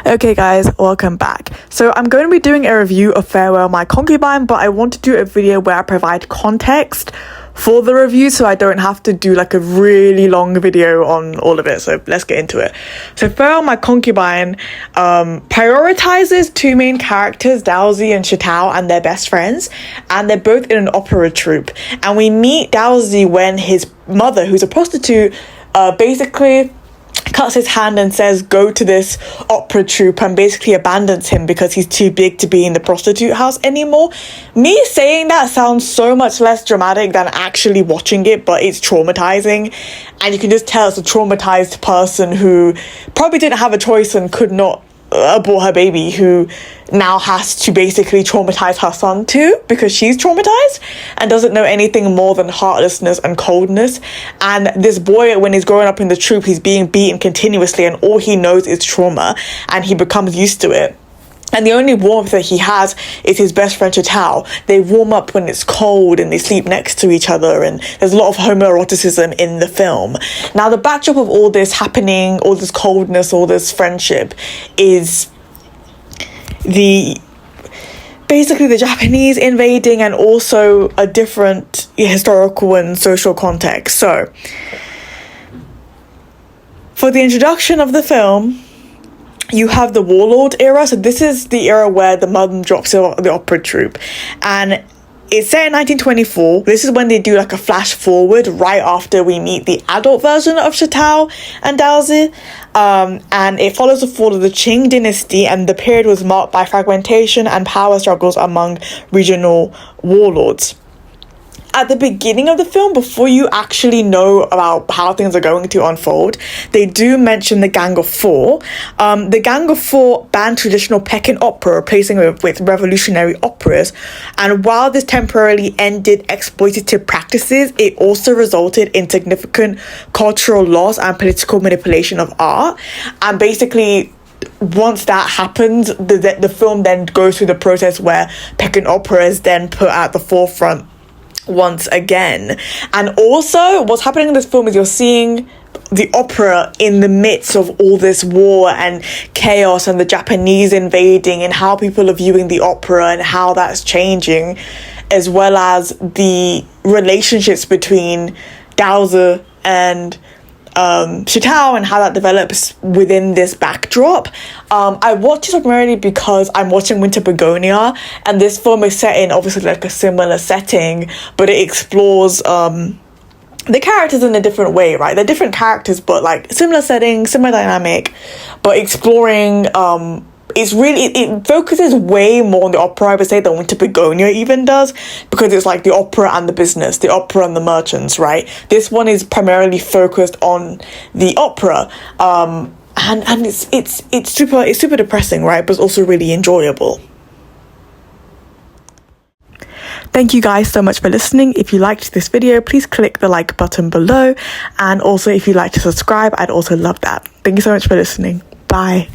Okay guys, welcome back. So I'm going to be doing a review of Farewell My Concubine, but I want to do a video where I provide context for the review so I don't have to do like a really long video on all of it. So let's get into it. So Farewell My Concubine prioritizes two main characters, Dowsy and Shatao, and their best friends, and they're both in an opera troupe. And we meet Dowsy when his mother, who's a prostitute, basically cuts his hand and says go to this opera troupe, and basically abandons him because he's too big to be in the prostitute house anymore. Me saying that sounds so much less dramatic than actually watching it, but it's traumatizing, and you can just tell it's a traumatized person who probably didn't have a choice and could not abort her baby, who now has to basically traumatize her son too because she's traumatized and doesn't know anything more than heartlessness and coldness. And this boy, when he's growing up in the troupe, he's being beaten continuously and all he knows is trauma, and he becomes used to it. And the only warmth that he has is his best friend Shatao. They warm up when it's cold and they sleep next to each other, and there's a lot of homoeroticism in the film. Now, the backdrop of all this happening, all this coldness, all this friendship, is basically the Japanese invading and also a different historical and social context. So, for the introduction of the film, you have the warlord era. So this is the era where the mum drops the opera troupe, and it's set in 1924. This is when they do like a flash forward right after we meet the adult version of Shatao and Dowsy, and it follows the fall of the Qing dynasty, and the period was marked by fragmentation and power struggles among regional warlords. At the beginning of the film, before you actually know about how things are going to unfold, they do mention the Gang of Four. The Gang of Four banned traditional Pekin opera, replacing it with revolutionary operas. And while this temporarily ended exploitative practices, it also resulted in significant cultural loss and political manipulation of art. And basically, once that happens, the film then goes through the process where Pekin opera is then put at the forefront once again. And also what's happening in this film is you're seeing the opera in the midst of all this war and chaos and the Japanese invading, and how people are viewing the opera and how that's changing, as well as the relationships between Dowsy and Shatao and how that develops within this backdrop. I watched it primarily because I'm watching Winter Begonia, and this film is set in obviously like a similar setting, but it explores the characters in a different way, right? They're different characters, but like similar setting, similar dynamic, but exploring it focuses way more on the opera, I would say, than Winter Begonia even does, because it's like the opera and the business, the opera and the merchants, right? This one is primarily focused on the opera, and it's super depressing, right? But it's also really enjoyable. Thank you guys so much for listening. If you liked this video, please click the like button below, and also if you'd like to subscribe, I'd also love that. Thank you so much for listening. Bye.